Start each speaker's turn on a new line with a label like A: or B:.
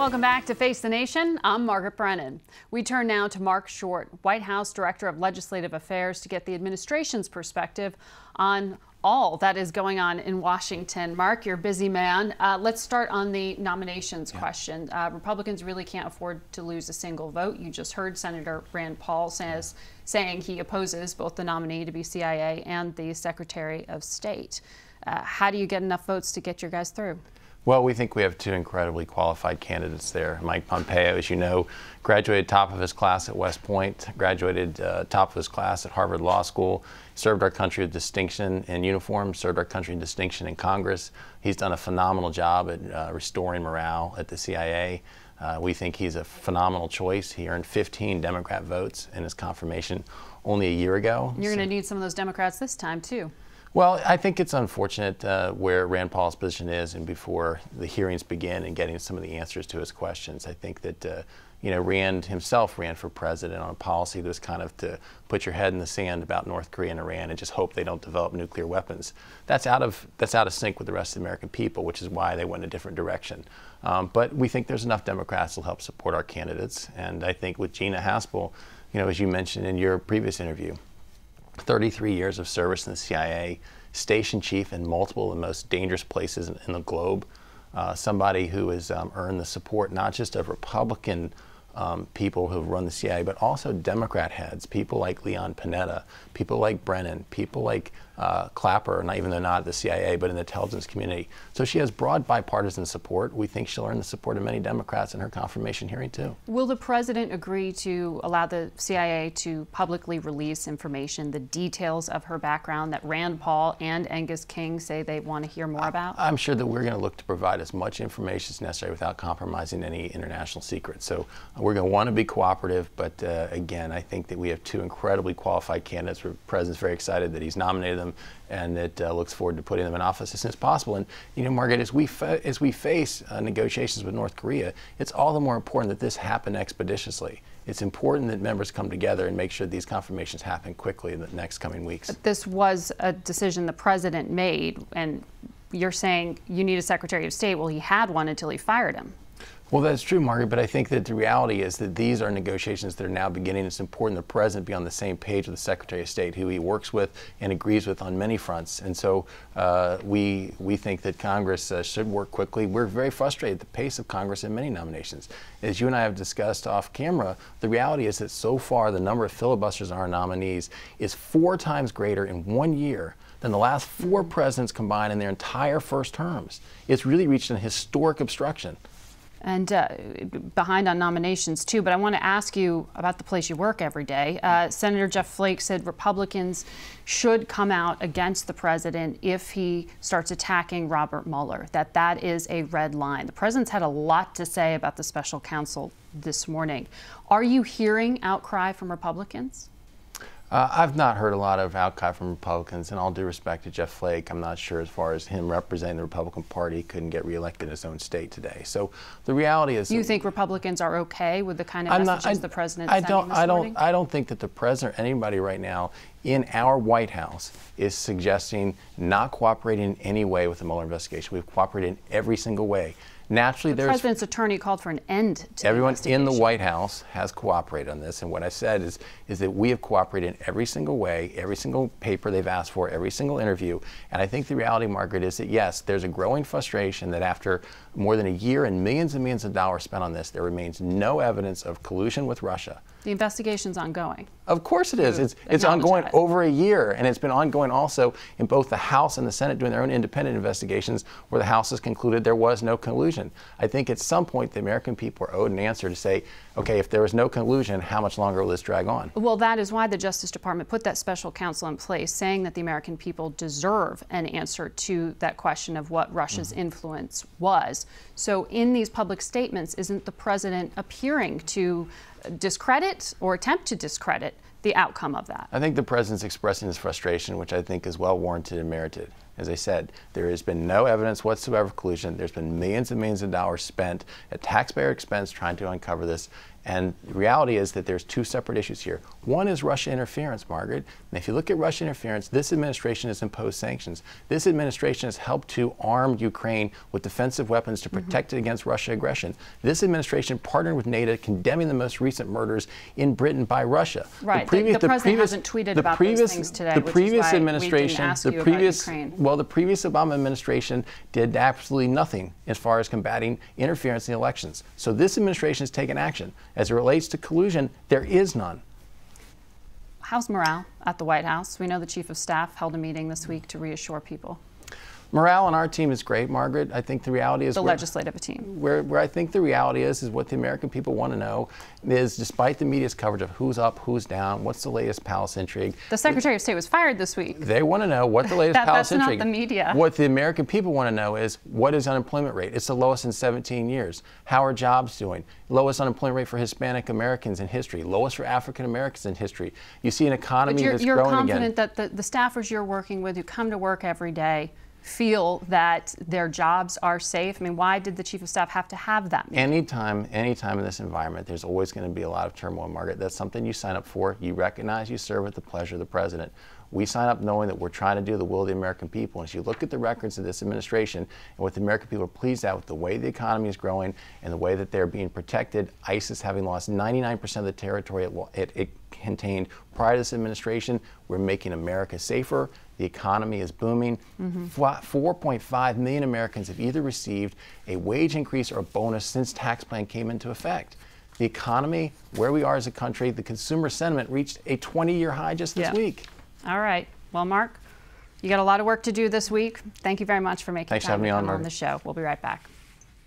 A: Welcome back to Face the Nation. I'm Margaret Brennan. We turn now to Marc Short, White House Director of Legislative Affairs, to get the administration's perspective on all that is going on in Washington. Marc, you're a busy man. Let's start on the nominations question. Republicans really can't afford to lose a single vote. You just heard Senator Rand Paul saying he opposes both the nominee to be CIA and the Secretary of State. How do you get enough votes to get your guys through?
B: Well, we think we have two incredibly qualified candidates there. Mike Pompeo, as you know, graduated top of his class at West Point, graduated top of his class at Harvard Law School, served our country with distinction in uniform, served our country with distinction in Congress. He's done a phenomenal job at restoring morale at the CIA. We think he's a phenomenal choice. He earned 15 Democrat votes in his confirmation only a year ago.
A: You're going to need some of those Democrats this time, too.
B: Well, I think it's unfortunate where Rand Paul's position is, and before the hearings begin and getting some of the answers to his questions. I think that, Rand himself ran for president on a policy that was kind of to put your head in the sand about North Korea and Iran and just hope they don't develop nuclear weapons. That's out of sync with the rest of the American people, which is why they went a different direction. But we think there's enough Democrats to help support our candidates. And I think with Gina Haspel, as you mentioned in your previous interview, 33 years of service in the CIA, station chief in multiple of the most dangerous places in the globe, somebody who has earned the support not just of Republican people who run the CIA, but also Democrat heads, people like Leon Panetta, people like Brennan, people like Clapper, not even though not at the CIA, but in the intelligence community. So she has broad bipartisan support. We think she'll earn the support of many Democrats in her confirmation hearing, too.
A: Will the president agree to allow the CIA to publicly release information, the details of her background that Rand Paul and Angus King say they want to hear more about?
B: I'm sure that we're going to look to provide as much information as necessary without compromising any international secrets. So we're going to want to be cooperative, but again, I think that we have two incredibly qualified candidates. The president's very excited that he's nominated them, and that looks forward to putting them in office as soon as possible. And Margaret, as we face negotiations with North Korea, it's all the more important that this happen expeditiously. It's important that members come together and make sure these confirmations happen quickly in the next coming weeks.
A: But this was a decision the president made, and you're saying you need a Secretary of State. Well, he had one until he fired him.
B: Well, that's true, Margaret, but I think that the reality is that these are negotiations that are now beginning. It's important the president be on the same page with the Secretary of State, who he works with and agrees with on many fronts. And so we think that Congress should work quickly. We're very frustrated at the pace of Congress in many nominations. As you and I have discussed off camera, the reality is that so far the number of filibusters on our nominees is 4 times greater in 1 year than the last 4 presidents combined in their entire first terms. It's really reached an historic obstruction.
A: And behind on nominations, too. But I want to ask you about the place you work every day. Senator Jeff Flake said Republicans should come out against the president if he starts attacking Robert Mueller, that is a red line. The president's had a lot to say about the special counsel this morning. Are you hearing outcry from Republicans?
B: I've not heard a lot of outcry from Republicans, and all due respect to Jeff Flake, I'm not sure as far as him representing the Republican Party couldn't get reelected in his own state today. So the reality is,
A: you think Republicans are okay with the kind of messages the president's sending this morning?
B: I don't think that the president or anybody right now in our White House is suggesting not cooperating in any way with the Mueller investigation. We've cooperated in every single way. Naturally,
A: the president's attorney called for an end to
B: everyone in the White House has cooperated on this, and what I said is that we have cooperated in every single way, every single paper they've asked for, every single interview. And I think the reality, Margaret, is that yes, there's a growing frustration that after more than a year and millions of dollars spent on this, there remains no evidence of collusion with Russia.
A: The investigation's ongoing.
B: Of course it is. It's ongoing over a year, and it's been ongoing also in both the House and the Senate doing their own independent investigations, where the House has concluded there was no collusion. I think at some point the American people are owed an answer to say, okay, if there was no collusion, how much longer will this drag on?
A: Well, that is why the Justice Department put that special counsel in place, saying that the American people deserve an answer to that question of what Russia's influence was. So in these public statements, isn't the president appearing to discredit or attempt to discredit the outcome of that?
B: I think the president's expressing his frustration, which I think is well warranted and merited. As I said, there has been no evidence whatsoever of collusion. There's been millions and millions of dollars spent at taxpayer expense trying to uncover this. And the reality is that there's two separate issues here. One is Russia interference, Margaret. And if you look at Russia interference, this administration has imposed sanctions. This administration has helped to arm Ukraine with defensive weapons to protect it against Russian aggression. This administration partnered with NATO condemning the most recent murders in Britain by Russia.
A: Right. The president hasn't tweeted about those things today,
B: the previous administration, the previous Obama administration did absolutely nothing as far as combating interference in the elections. So this administration has taken action. As it relates to collusion, there is none.
A: How's morale at the White House? We know the Chief of Staff held a meeting this week to reassure people.
B: Morale on our team is great, Margaret. I think the reality is
A: the legislative team.
B: Where I think the reality is what the American people want to know is, despite the media's coverage of who's up, who's down, what's the latest palace intrigue.
A: The Secretary of State was fired this week.
B: They want to know what the latest palace intrigue.
A: That's not the media.
B: What the American people want to know is, what is unemployment rate? It's the lowest in 17 years. How are jobs doing? Lowest unemployment rate for Hispanic Americans in history. Lowest for African Americans in history. You see an economy that's growing again.
A: You're confident that the staffers you're working with, who come to work every day, feel that their jobs are safe? I mean, why did the Chief of Staff have to have that meeting?
B: Anytime in this environment, there's always going to be a lot of turmoil, Margaret. That's something you sign up for. You recognize you serve at the pleasure of the president. We sign up knowing that we're trying to do the will of the American people. And as you look at the records of this administration and what the American people are pleased at with the way the economy is growing and the way that they're being protected, ISIS having lost 99% of the territory it contained prior to this administration, we're making America safer. The economy is booming. 4.5 million Americans have either received a wage increase or a bonus since tax plan came into effect. The economy, where we are as a country, the consumer sentiment reached a 20-year high just this week.
A: All right. Well, Marc, you got a lot of work to do this week. Thank you very much for making time to come on the show. We'll be right back.